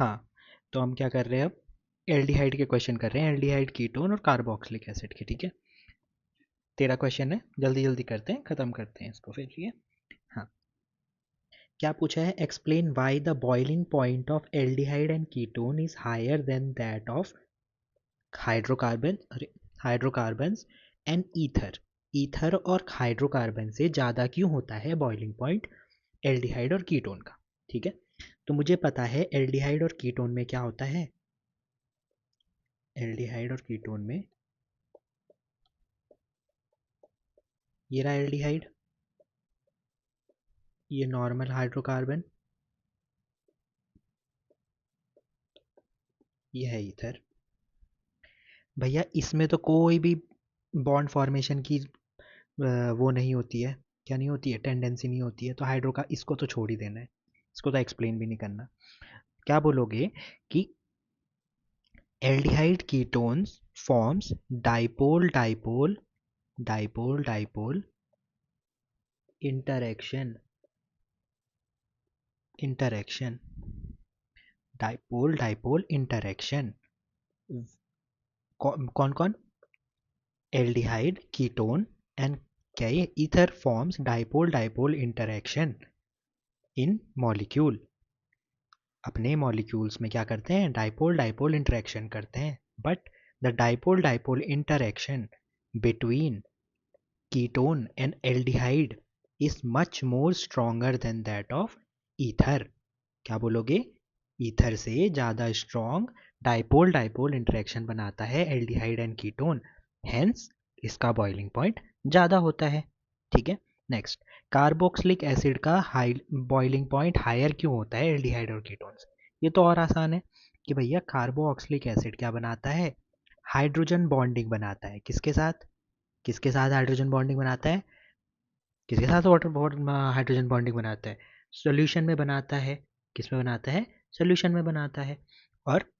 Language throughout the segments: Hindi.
हाँ, तो हम क्या कर रहे हैं अब, एल्डिहाइड के क्वेश्चन कर रहे हैं, एल्डिहाइड कीटोन और कार्बोक्सिलिक एसिड के। ठीक है, तेरा क्वेश्चन है, जल्दी जल्दी करते हैं, खत्म करते हैं इसको फिर। ठीक है, हाँ, क्या पूछा है, explain why the boiling point of aldehyde and ketone is higher than that of hydrocarbon, अरे हाइड्रोकार्बन्स एंड ईथर। ईथर और हाइड्रोकार्बन से ज़्यादा क्यों होता है बॉइलिंग पॉइंट एल्डिहाइड और कीटोन का। ठीक है, तो मुझे पता है एल्डिहाइड और कीटोन में क्या होता है, एल्डिहाइड और कीटोन में, ये रहा एल्डिहाइड, ये नॉर्मल हाइड्रोकार्बन, ये है ईथर। भैया इसमें तो कोई भी बॉन्ड फॉर्मेशन की वो नहीं होती है, क्या नहीं होती है, टेंडेंसी नहीं होती है, तो हाइड्रो का इसको तो छोड़ ही देना है, इसको तो एक्सप्लेन भी नहीं करना। क्या बोलोगे कि aldehyde ketones forms dipole dipole dipole dipole interaction, interaction, dipole dipole interaction, कौन कौन, एल्डिहाइड कीटोन एंड क्या ये ether forms dipole dipole interaction in molecule, अपने मॉलिक्यूल्स में क्या करते हैं, डाइपोल डाइपोल इंटरेक्शन करते हैं। But the dipole dipole interaction between ketone and aldehyde is much more stronger than that of ether. क्या बोलोगे, ईथर से ज़्यादा स्ट्रॉन्ग डाइपोल डाइपोल इंटरेक्शन बनाता है एल्डिहाइड एंड कीटोन, हेंस इसका बॉइलिंग पॉइंट ज़्यादा होता है। ठीक है, नेक्स्ट, कार्बोक्सिलिक एसिड का हाई बॉइलिंग पॉइंट हायर क्यों होता है एल्डिहाइड और कीटोन से। ये तो और आसान है कि भैया कार्बोक्सिलिक एसिड क्या बनाता है, हाइड्रोजन बॉन्डिंग बनाता है, किसके साथ, किसके साथ हाइड्रोजन बॉन्डिंग बनाता है, किसके साथ वाटर हाइड्रोजन बॉन्डिंग बनाता है, सोल्यूशन में बनाता है, किस में बनाता है, सोल्यूशन में बनाता है। और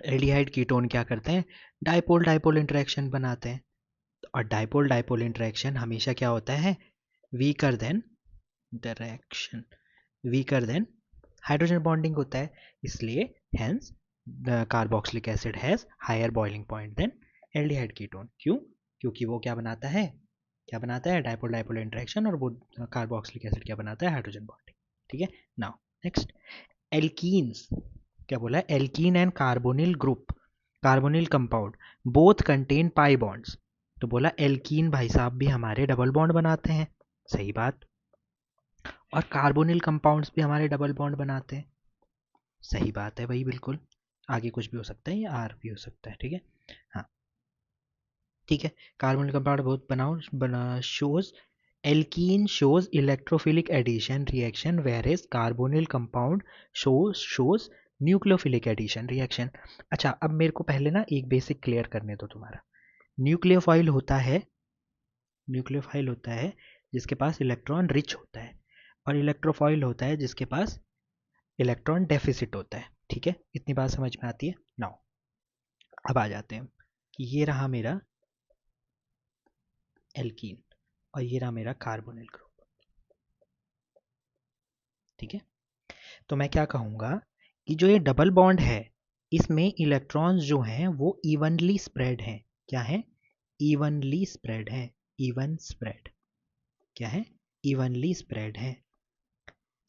एल्डिहाइड कीटोन क्या करते हैं, डाइपोल डाइपोल इंटरेक्शन बनाते हैं, और डाइपोल डाइपोल इंटरेक्शन हमेशा क्या होता है, weaker than direction, weaker than hydrogen bonding होता है, इसलिए hence carboxylic acid has higher boiling point than aldehyde ketone. क्यों, क्योंकि वो क्या बनाता है, क्या बनाता है, डाइपोल डाइपोल इंटरेक्शन, और वो कार्बोक्सिलिक एसिड क्या बनाता है, हाइड्रोजन बॉन्डिंग। ठीक है, नाउ नेक्स्ट, एल्कीन्स, क्या बोला है, alkene and carbonyl group, carbonyl compound both contain pi bonds, तो बोला एल्कीन भाई साहब भी हमारे डबल बॉन्ड बनाते हैं, सही बात, और कार्बोनिल कंपाउंड्स भी हमारे डबल बॉन्ड बनाते हैं, सही बात है भाई, बिल्कुल, आगे कुछ भी हो सकता है, या आर भी हो सकता है। ठीक है, हाँ, ठीक है, कार्बोनिल कंपाउंड बहुत बनाओ बना, shows alkene shows electrophilic addition reaction whereas carbonyl compound shows nucleophilic addition reaction. अच्छा, अब मेरे को पहले ना एक बेसिक क्लियर करने दो तुम्हारा, न्यूक्लियोफाइल होता है, न्यूक्लियोफाइल होता है जिसके पास इलेक्ट्रॉन रिच होता है, और इलेक्ट्रोफाइल होता है जिसके पास इलेक्ट्रॉन डेफिसिट होता है। ठीक है, इतनी बात समझ में आती है। नाउ अब आ जाते हैं कि ये रहा मेरा एल्कीन, और ये रहा मेरा कार्बोनिल ग्रुप। ठीक है, तो मैं क्या कहूँगा कि जो ये डबल बॉन्ड है, इसमें इलेक्ट्रॉन्स जो हैं वो इवनली स्प्रेड हैं, क्या है, इवनली स्प्रेड है, इवन स्प्रेड, क्या है, इवनली स्प्रेड है,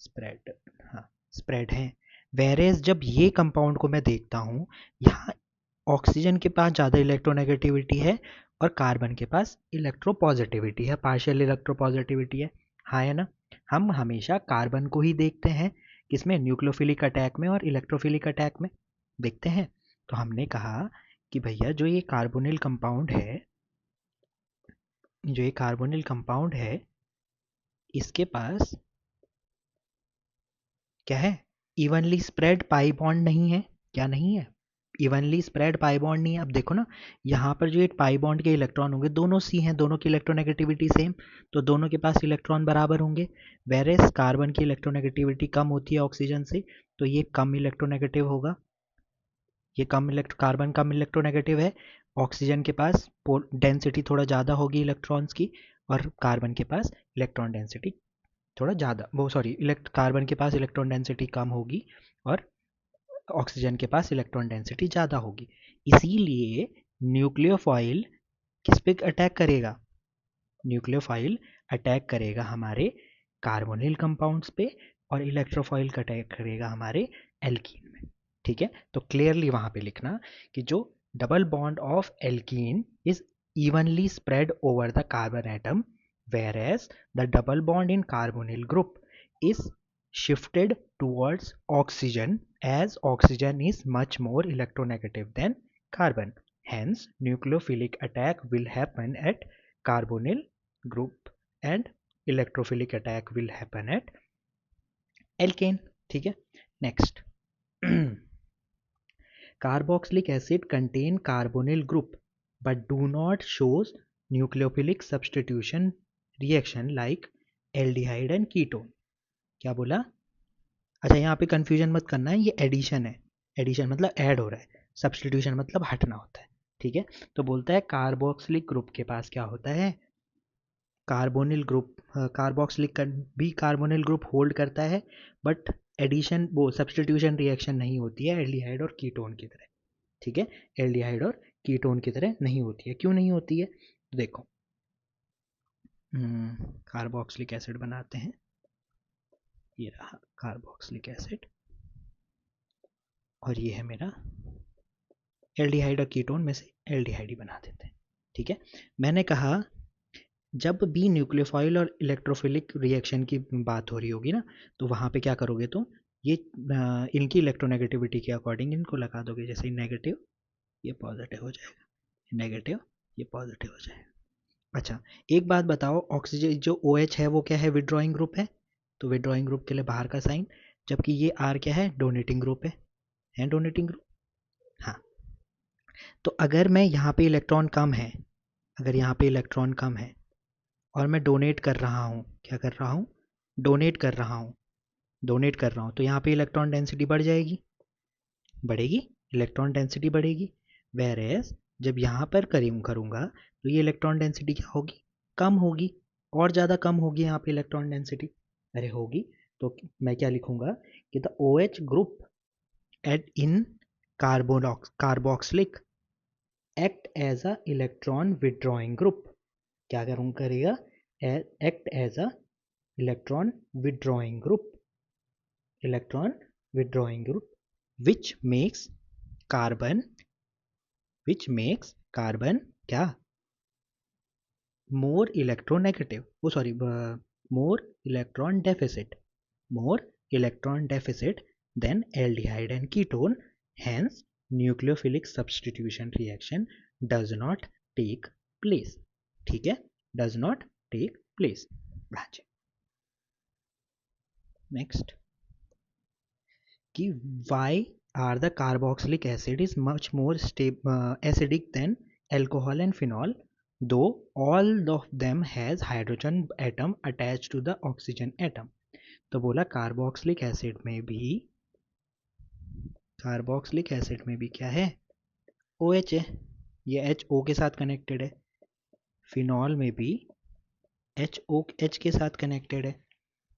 स्प्रेड, हाँ, स्प्रेड है। वेरेज जब ये कंपाउंड को मैं देखता हूँ, यहाँ ऑक्सीजन के पास ज़्यादा इलेक्ट्रोनेगेटिविटी है और कार्बन के पास इलेक्ट्रोपॉजिटिविटी है, पार्शियल इलेक्ट्रोपॉजिटिविटी है, हाँ है ना। हम हमेशा कार्बन को ही देखते हैं किसमें, न्यूक्लियोफिलिक अटैक में और इलेक्ट्रोफिलिक अटैक में देखते हैं। तो हमने कहा कि भैया जो ये कार्बोनिल कंपाउंड है, जो ये कार्बोनिल कंपाउंड है, इसके पास क्या है, इवनली स्प्रेड पाई बॉन्ड नहीं है, क्या नहीं है, इवनली स्प्रेड पाई बॉन्ड नहीं है। अब देखो ना, यहाँ पर जो एक पाई बॉन्ड के इलेक्ट्रॉन होंगे, दोनों सी हैं, दोनों की इलेक्ट्रोनेगेटिविटी सेम, तो दोनों के पास इलेक्ट्रॉन बराबर होंगे। वेरेस कार्बन की इलेक्ट्रोनेगेटिविटी कम होती है ऑक्सीजन से, तो ये कम इलेक्ट्रोनेगेटिव होगा, ये कार्बन कम इलेक्ट्रोनेगेटिव है, ऑक्सीजन के पास डेंसिटी थोड़ा ज़्यादा होगी इलेक्ट्रॉन्स की, और कार्बन के पास इलेक्ट्रॉन डेंसिटी थोड़ा ज़्यादा, वो सॉरी कार्बन के पास इलेक्ट्रॉन डेंसिटी कम होगी, और ऑक्सीजन के पास इलेक्ट्रॉन डेंसिटी ज़्यादा होगी। इसीलिए न्यूक्लियोफाइल किस पे अटैक करेगा? न्यूक्लियोफाइल अटैक करेगा हमारे कार्बोनिल कंपाउंड्स पे और इलेक्ट्रोफाइल का अटैक करेगा हमारे एल्कीन में। ठीक है, तो क्लियरली वहां पे लिखना कि जो double bond of alkene is evenly spread over the carbon atom, whereas the double bond in carbonyl group is shifted towards oxygen as oxygen is much more electronegative than carbon. Hence, nucleophilic attack will happen at carbonyl group and electrophilic attack will happen at alkane. ठीक है, next. Carboxylic acid contain carbonyl group but do not shows nucleophilic substitution reaction like aldehyde and ketone. क्या बोला? अच्छा, यहाँ पे कंफ्यूजन मत करना है, ये एडिशन है। एडिशन मतलब ऐड हो रहा है, सब्सटीट्यूशन मतलब हटना होता है। ठीक है, तो बोलता है कार्बोक्सिलिक ग्रुप के पास क्या होता है, कार्बोनिल ग्रुप, कार्बोक्सिलिक भी कार्बोनिल ग्रुप होल्ड करता है, बट एडिशन वो सब्सटीट्यूशन रिएक्शन नहीं होती है एल्डिहाइड और कीटोन की तरह। ठीक है, एल्डिहाइड और कीटोन की तरह नहीं होती है। क्यों नहीं होती है? तो देखो, कार्बोक्सिलिक एसिड बनाते हैं, ये रहा कार्बोक्सिलिक एसिड और ये है मेरा एल्डिहाइड और कीटोन में से एल्डिहाइड ही बना देते हैं। ठीक है, मैंने कहा जब भी न्यूक्लियोफाइल और इलेक्ट्रोफिलिक रिएक्शन की बात हो रही होगी ना, तो वहाँ पे क्या करोगे तुम, ये इनकी इलेक्ट्रोनेगेटिविटी के अकॉर्डिंग इनको लगा दोगे। जैसे नेगेटिव ये पॉजिटिव हो जाएगा, नेगेटिव ये पॉजिटिव हो जाएगा। अच्छा, एक बात बताओ, ऑक्सीजन जो OH है वो क्या है? विड्रॉइंग ग्रुप है, तो विड्रॉइंग ग्रुप के लिए बाहर का साइन, जबकि ये R क्या है? डोनेटिंग ग्रुप है डोनेटिंग ग्रुप। हाँ, तो अगर मैं यहाँ पे इलेक्ट्रॉन कम है, अगर यहाँ पे इलेक्ट्रॉन कम है और मैं डोनेट कर रहा हूँ, क्या कर रहा हूँ? डोनेट कर रहा हूँ, डोनेट कर रहा हूँ, तो यहाँ पे इलेक्ट्रॉन डेंसिटी बढ़ जाएगी, बढ़ेगी, इलेक्ट्रॉन डेंसिटी बढ़ेगी। वेर एज जब यहाँ पर करूँगा तो ये इलेक्ट्रॉन डेंसिटी क्या होगी? कम होगी, और ज़्यादा कम होगी यहाँ पे इलेक्ट्रॉन डेंसिटी। अरे होगी, तो मैं क्या लिखूँगा कि the OH group at in carboxylic act as a electron withdrawing group. क्या करेगा? Act as a electron withdrawing group, electron withdrawing group which makes carbon, which makes carbon क्या? more electronegative, oh sorry, more electron deficit, more electron deficit than aldehyde and ketone. Hence nucleophilic substitution reaction does not take place. ठीक है, does not take place. Next, कि why are the carboxylic acid is much more acidic than alcohol and phenol, though all of them has hydrogen atom attached to the oxygen atom. तो बोला कार्बोक्सिलिक एसिड में भी, कार्बोक्सिलिक एसिड में भी क्या है? OH है, ये HO के साथ कनेक्टेड है। फिनॉल में भी HOH के साथ कनेक्टेड है,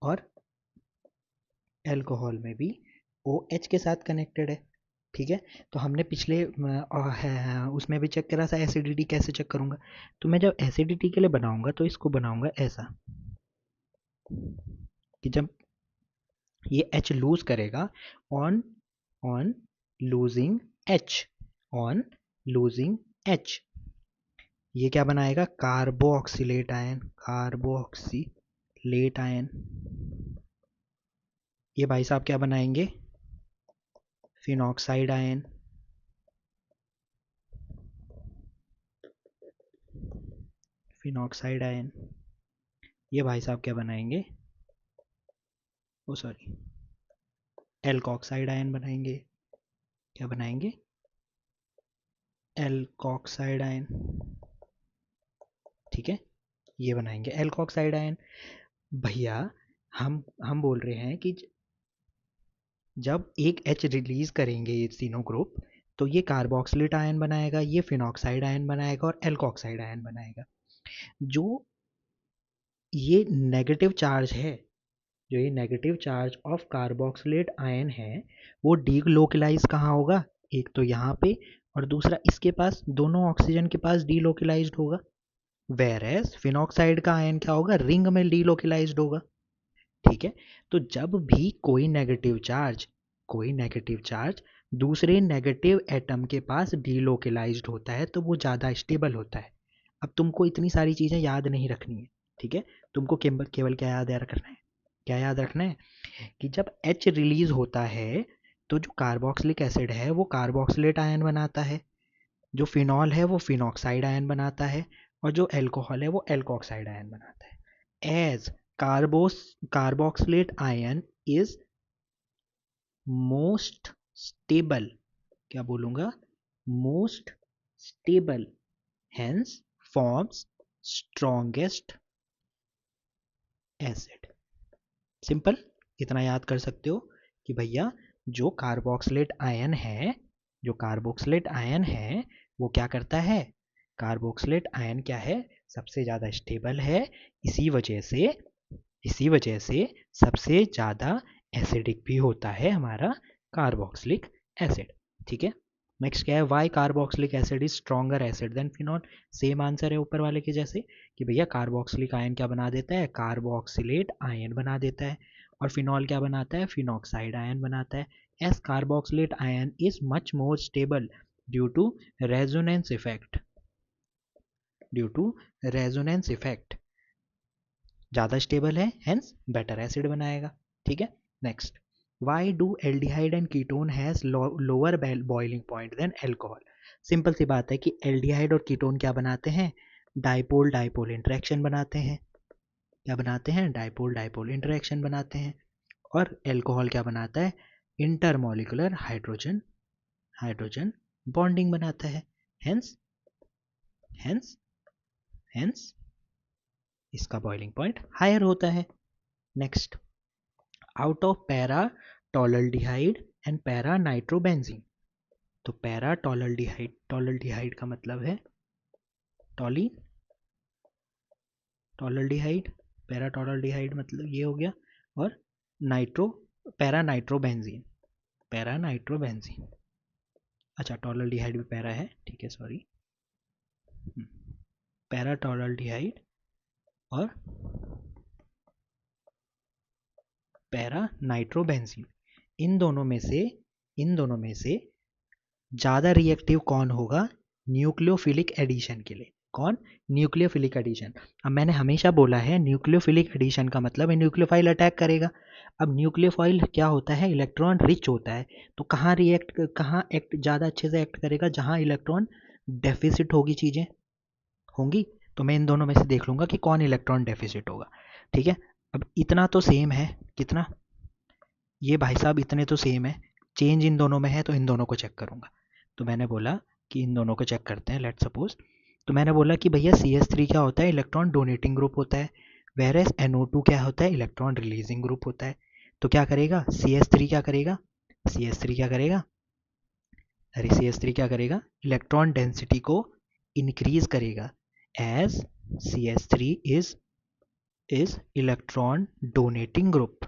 और एल्कोहल में भी OH के साथ कनेक्टेड है। ठीक है, तो हमने पिछले उसमें भी चेक करा था एसिडिटी कैसे चेक करूंगा। तो मैं जब एसिडिटी के लिए बनाऊंगा तो इसको बनाऊंगा ऐसा कि जब ये H लूज करेगा on on losing H, on losing H, ये क्या बनाएगा? Carboxylate ion, carboxylate ion. ये भाई साहब क्या बनाएंगे? Phenoxide ion, phenoxide ion. ये भाई साहब क्या बनाएंगे? ओ सॉरी, एल्कोक्साइड आयन बनाएंगे। क्या बनाएंगे? Alkoxide ion. ठीक है, ये बनाएंगे एल्कोक्साइड आयन। भैया हम बोल रहे हैं कि जब एक H रिलीज करेंगे ये तीनों ग्रुप, तो ये कार्बोक्सिलेट आयन बनाएगा, ये फिनॉक्साइड आयन बनाएगा और एल्कोक्साइड आयन बनाएगा। जो ये नेगेटिव चार्ज है, जो ये negative charge of carboxylate ion है वो डीलोकलाइज कहाँ होगा, एक तो यहाँ पे और दूसरा इसके पास, दोनों ऑक्सीजन के पास डीलोकलाइज्ड होगा। वेरएस फिनॉक्साइड का आयन क्या होगा, रिंग में डीलोकलाइज्ड होगा। ठीक है, तो जब भी कोई नेगेटिव चार्ज दूसरे नेगेटिव एटम के पास डीलोकलाइज्ड होता है तो वो ज़्यादा स्टेबल होता है। अब तुमको इतनी सारी चीज़ें याद नहीं रखनी है, ठीक है, तुमको केवल केवल क्या याद रखना है, क्या याद रखना है कि जब H रिलीज होता है तो जो कार्बोक्सिलिक एसिड है वो कार्बोक्सिलेट आयन बनाता है, जो फिनॉल है वो फिनॉक्साइड आयन बनाता है, और जो एल्कोहल है वो एल्कोक्साइड आयन बनाता है। As carboxylate ion is most stable, क्या बोलूंगा, most stable, hence forms strongest acid. Simple, इतना याद कर सकते हो कि भैया जो कार्बोक्सिलेट आयन है वो क्या करता है, कार्बोक्सिलेट आयन क्या है, सबसे ज़्यादा स्टेबल है, इसी वजह से सबसे ज़्यादा एसिडिक भी होता है हमारा कार्बोक्सिलिक एसिड। ठीक है, नेक्स्ट क्या है, why carboxylic acid is stronger acid than phenol. Same answer है ऊपर वाले के जैसे कि भैया कार्बोक्सिलिक आयन क्या बना देता है, कार्बोक्सिलेट आयन बना देता है, और फिनॉल क्या बनाता है, फिनॉक्साइड आयन बनाता है। As carboxylate ion is much more stable due to resonance effect, ज़्यादा स्टेबल है, हेंस बेटर एसिड बनाएगा। ठीक है, next, why do aldehyde and ketone has lower boiling point than alcohol. Simple सी बात है कि एल्डिहाइड और कीटोन क्या बनाते हैं, डाइपोल डाइपोल इंटरेक्शन बनाते हैं, क्या बनाते हैं, डाइपोल डाइपोल इंटरेक्शन बनाते हैं, और एल्कोहल क्या बनाता है, इंटरमोलिकुलर हाइड्रोजन हाइड्रोजन बॉन्डिंग बनाता है, हेंस हेंस हेंस इसका बॉइलिंग पॉइंट हायर होता है। Next, out of para tolualdehyde and para nitrobenzene. तो पैरा टॉलल्डिहाइड का मतलब है टॉलिन, टॉलल्डिहाइड, पैरा टॉलल्डिहाइड मतलब ये हो गया, और nitro, para nitrobenzene, para nitrobenzene, अच्छा टॉलल्डिहाइड भी पैरा है, ठीक है सॉरी, पैरा टॉलल्डिहाइड और पैरा नाइट्रोबेंजीन, इन दोनों में से ज़्यादा रिएक्टिव कौन होगा न्यूक्लियोफिलिक एडिशन के लिए, कौन, न्यूक्लियोफिलिक एडिशन। अब मैंने हमेशा बोला है न्यूक्लियोफिलिक एडिशन का मतलब है न्यूक्लियोफाइल अटैक करेगा। अब न्यूक्लियोफाइल क्या होता है, इलेक्ट्रॉन रिच होता है, तो कहाँ एक्ट ज़्यादा अच्छे से एक्ट करेगा, जहाँ इलेक्ट्रॉन डेफिसिट होगी, चीज़ें होंगी, तो मैं इन दोनों में से देख लूँगा कि कौन इलेक्ट्रॉन डेफिसिट होगा। ठीक है, अब इतना तो सेम है, कितना, ये भाई साहब इतने तो सेम है, चेंज इन दोनों में है तो इन दोनों को चेक करूँगा। तो मैंने बोला कि इन दोनों को चेक करते हैं, लेट सपोज, तो मैंने बोला कि भैया CH3 क्या होता है, इलेक्ट्रॉन डोनेटिंग ग्रुप होता है, वेरएस NO2 क्या होता है, इलेक्ट्रॉन रिलीजिंग ग्रुप होता है। तो क्या करेगा CH3, क्या करेगा, CH3 क्या करेगा, अरे CH3 क्या करेगा, इलेक्ट्रॉन डेंसिटी को इंक्रीज करेगा, as CH3 is electron donating group,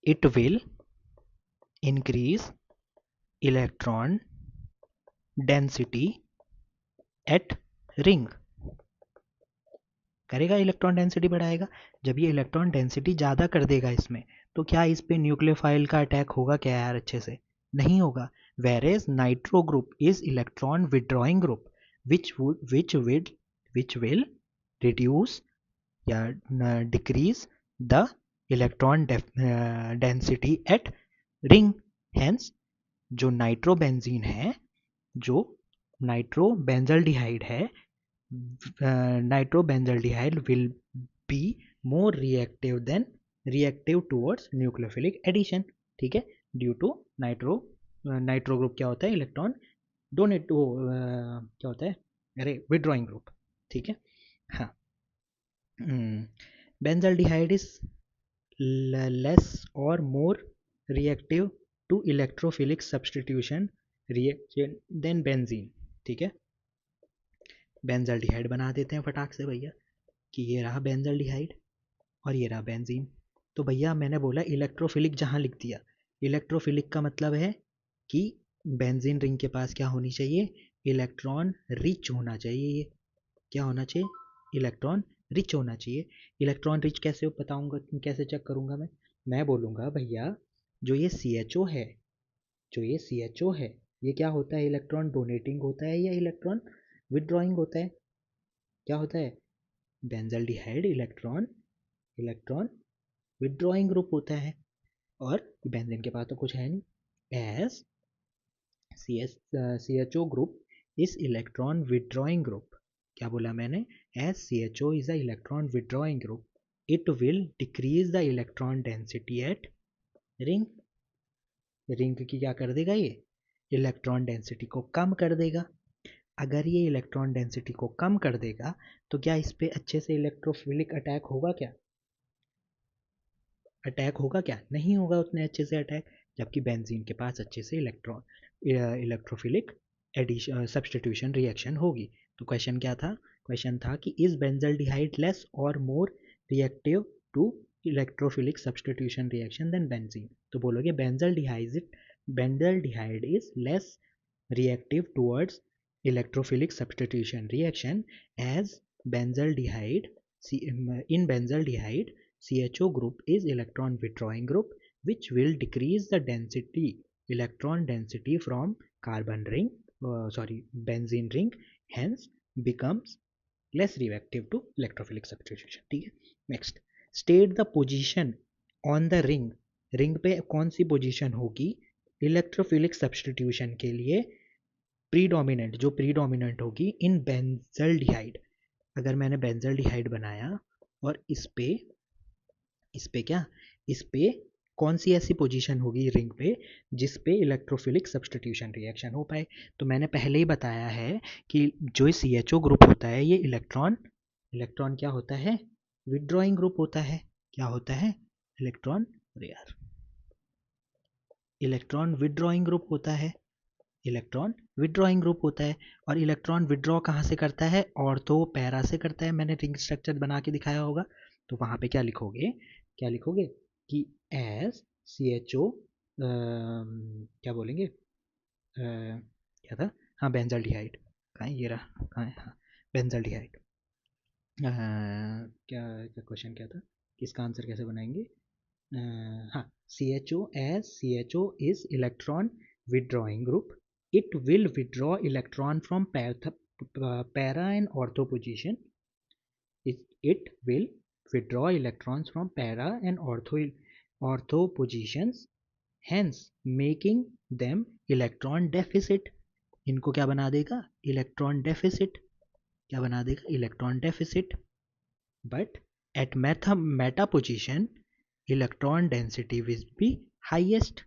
it will increase electron density at ring, करेगा, इलेक्ट्रॉन डेंसिटी बढ़ाएगा। जब ये इलेक्ट्रॉन डेंसिटी ज़्यादा कर देगा इसमें, तो क्या इस पे न्यूक्लियोफाइल का अटैक होगा क्या यार, अच्छे से नहीं होगा। Whereas nitro group is electron withdrawing group which will reduce या decrease the electron density at ring, hence जो नाइट्रोबेंजीन है, जो नाइट्रोबेंजल्डिहाइड है, nitrobenzaldehyde will be more reactive towards nucleophilic addition. ठीक है, ड्यू टू नाइट्रो ग्रुप क्या होता है, इलेक्ट्रॉन डोनेट, वो क्या होता है, अरे विड्रॉइंग ग्रुप। ठीक है, हाँ, बेंजल्डिहाइड इज लेस और more reactive to electrophilic substitution reaction than benzene. ठीक है, बेंजल्डिहाइड बना देते हैं फटाक से भैया कि ये रहा बेंजल्डिहाइड और ये रहा बेंजीन। तो भैया मैंने बोला इलेक्ट्रोफिलिक जहाँ लिख दिया। इलेक्ट्रोफिलिक का मतलब है कि बेंजीन रिंग के पास क्या होनी चाहिए, इलेक्ट्रॉन रिच होना चाहिए। ये क्या होना चाहिए, इलेक्ट्रॉन रिच होना चाहिए। इलेक्ट्रॉन रिच कैसे बताऊंगा, कैसे चेक करूंगा मैं बोलूँगा भैया जो ये CHO है, जो ये CHO है, ये क्या होता है, इलेक्ट्रॉन डोनेटिंग होता है या इलेक्ट्रॉन विदड्रॉइंग होता है, क्या होता है, benzaldehyde electron electron withdrawing group होता है। और बेंजीन के पास तो कुछ है नहीं। S CHO group is electron withdrawing group, क्या बोला मैंने, S CHO is a electron withdrawing group, it will decrease the electron density at ring. Ring की क्या कर देगा ये, इलेक्ट्रॉन डेंसिटी को कम कर देगा। अगर ये इलेक्ट्रॉन डेंसिटी को कम कर देगा तो क्या इस पे अच्छे से इलेक्ट्रोफिलिक अटैक होगा क्या, अटैक होगा क्या, नहीं होगा उतने अच्छे से अटैक, जबकि बेंजीन के पास अच्छे से इलेक्ट्रोफिलिक एडिशन सब्सटीट्यूशन रिएक्शन होगी। तो क्वेश्चन क्या था, क्वेश्चन था कि इज बेंजल्डिहाइड लेस और more reactive to electrophilic substitution reaction than benzene. तो बोलोगे benzaldehyde is less reactive towards electrophilic substitution reaction as benzaldehyde in benzaldehyde CHO group is electron withdrawing group which will decrease the density electron density from carbon ring benzene ring, hence becomes less reactive to electrophilic substitution। ठीक है, next, state the position on the ring, ring पे कौन सी पोजीशन होगी इलेक्ट्रोफिलिक सब्सटीट्यूशन के लिए प्रीडोमिनेंट, जो प्रीडोमिनेंट होगी इन बेंजल्डिहाइड। अगर मैंने बेंजल्डिहाइड बनाया और इस पे क्या, इस पे कौन सी ऐसी पोजीशन होगी रिंग पे जिस पे इलेक्ट्रोफिलिक सब्सटीट्यूशन रिएक्शन हो पाए। तो मैंने पहले ही बताया है कि जो CHO ग्रुप होता है ये इलेक्ट्रॉन इलेक्ट्रॉन क्या होता है, विदड्रॉइंग ग्रुप होता है। क्या होता है, इलेक्ट्रॉन, अरे यार, इलेक्ट्रॉन विदड्रॉइंग ग्रुप होता है, इलेक्ट्रॉन विदड्रॉइंग ग्रुप होता है। और इलेक्ट्रॉन विदड्रॉ कहाँ से करता है, ऑर्थो पैरा से करता है। मैंने रिंग स्ट्रक्चर बना के दिखाया होगा, तो वहाँ पे क्या लिखोगे, क्या लिखोगे कि एस CHO क्या बोलेंगे क्या था, हाँ बेंजल्डिहाइड, कहाँ है ये रहा, कहाँ है, हाँ बेंजल्डिहाइड। क्या क्या क्वेश्चन क्या था, इसका आंसर कैसे बनाएंगे, हाँ CHO as CHO is electron withdrawing group, it will withdraw electron from para and ortho position, it will withdraw electrons from para and ortho positions, hence making them electron deficit। इनको क्या बना देगा, इलेक्ट्रॉन डेफिसिट, क्या बना देगा, electron deficit. but at meta position electron density will be highest,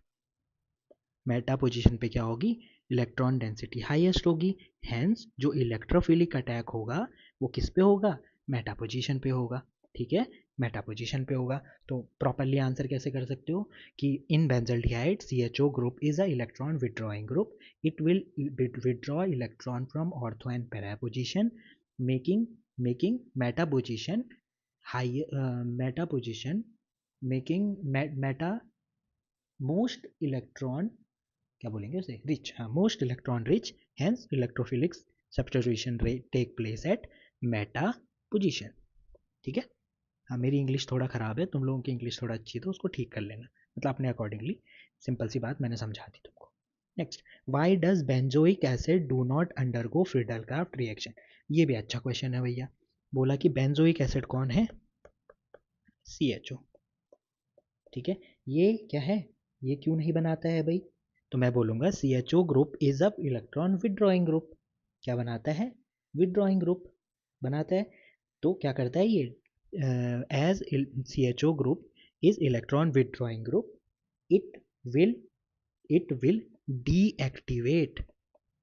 Meta position पे क्या होगी, इलेक्ट्रॉन डेंसिटी हाईएस्ट होगी, हेंस जो इलेक्ट्रोफिलिक अटैक होगा वो किस पे होगा, मेटा पोजीशन पे होगा। ठीक है, मेटा पोजीशन पे होगा। तो प्रॉपरली आंसर कैसे कर सकते हो कि in benzaldehyde CHO group is a electron withdrawing group, it will withdraw electron from ortho and para position, making making meta position high, meta position making meta most electron, क्या बोलेंगे उसे, रिच, हाँ most electron rich, hence electrophilic substitution take place at meta position. ठीक है, हाँ मेरी इंग्लिश थोड़ा ख़राब है, तुम लोगों की इंग्लिश थोड़ा अच्छी है तो उसको ठीक कर लेना, मतलब अपने अकॉर्डिंगली, सिंपल सी बात मैंने समझा दी तुमको। Next, why does benzoic acid do not undergo Friedel Crafts reaction. ये भी अच्छा क्वेश्चन है भैया। बोला कि बेंजोइक एसिड कौन है, CHO। ठीक है, ये क्या है, ये क्यों नहीं बनाता है भाई, तो मैं बोलूँगा CHO group is a electron withdrawing group, क्या बनाता है, विदड्रॉइंग ग्रुप बनाता है। तो क्या करता है ये, as CHO group is electron withdrawing group, it will it will deactivate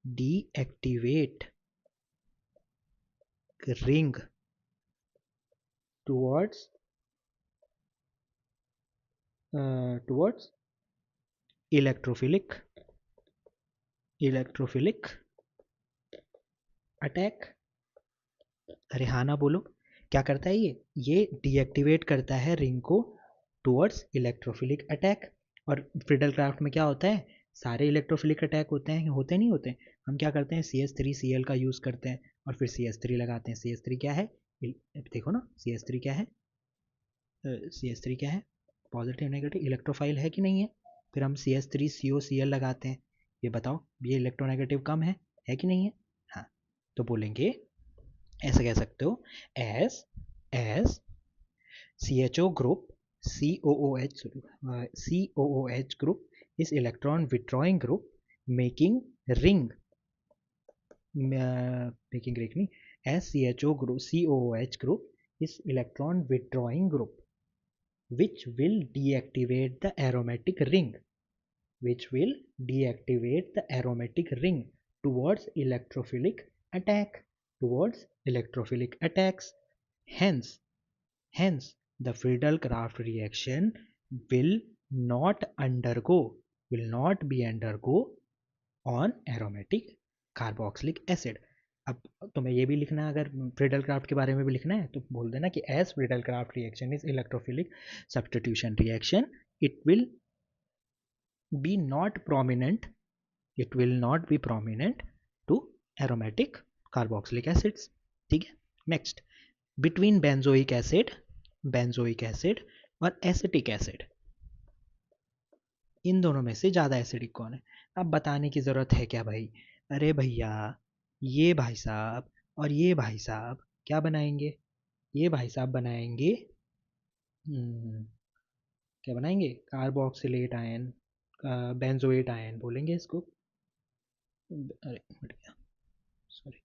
deactivate ring towards towards electrophilic electrophilic attack. अरे हाँ ना बोलो, क्या करता है ये डीएक्टिवेट करता है रिंग को टूवर्ड्स इलेक्ट्रोफिलिक अटैक। और फ्रिडल क्राफ्ट में क्या होता है, सारे इलेक्ट्रोफिलिक अटैक होते नहीं होते। हम क्या करते हैं, CH3Cl का यूज़ करते हैं और फिर CH3 लगाते हैं। CH3 क्या है, देखो ना, CH3 क्या है, CH3 क्या है, पॉजिटिव नेगेटिव इलेक्ट्रोफाइल है कि नहीं है। फिर हम CH3COCl लगाते हैं। ये बताओ, ये इलेक्ट्रोनेगेटिव कम है कि नहीं है। हाँ, तो बोलेंगे, ऐसे कह सकते हो, as CHO group, COOH group is electron withdrawing group making ring, नहीं, as CHO group, COOH group is electron withdrawing group which will deactivate the aromatic ring, towards electrophilic attacks. Hence, the Friedel-Crafts reaction will not be undergo on aromatic carboxylic acid. अब तुम्हें ये भी लिखना है, अगर फ्रीडल क्राफ्ट के बारे में भी लिखना है तो बोल देना कि as Friedel Crafts reaction is electrophilic substitution reaction, it will be not prominent to aromatic carboxylic acids. ठीक है, नेक्स्ट, बिटवीन बेंजोइक एसिड और एसिटिक एसिड, इन दोनों में से ज़्यादा एसिडिक कौन है। अब बताने की ज़रूरत है क्या भाई, अरे भैया, ये भाई साहब और ये भाई साहब क्या बनाएंगे, ये भाई साहब बनाएंगे, क्या बनाएंगे, कार्बोक्सिलेट आयन, बेंजोएट आयन बोलेंगे इसको, अरे हट गया, सॉरी,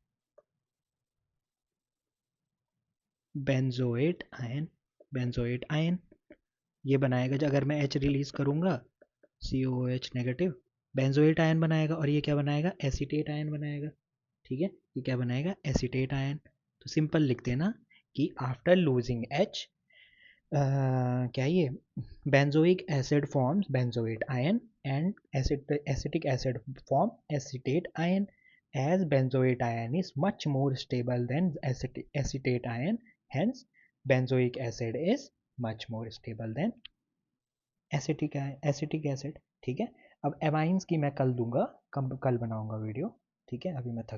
बेंजोएट आयन ये बनाएगा। अगर मैं H रिलीज करूँगा, COOH नेगेटिव, बेंजोएट आयन बनाएगा, और ये क्या बनाएगा, एसीटेट आयन बनाएगा। ठीक है, ये क्या बनाएगा, एसीटेट आयन। तो सिंपल लिख देना कि आफ्टर लूजिंग H, क्या ये, benzoic acid forms benzoate ion and acetic acid form acetate ion, as benzoate ion is much more stable than acetate ion, hence benzoic acid is much more stable than acetic acid. ठीक है, अब एमाइंस की मैं कल दूंगा, कल बनाऊंगा वीडियो। ठीक है, अभी मैं थक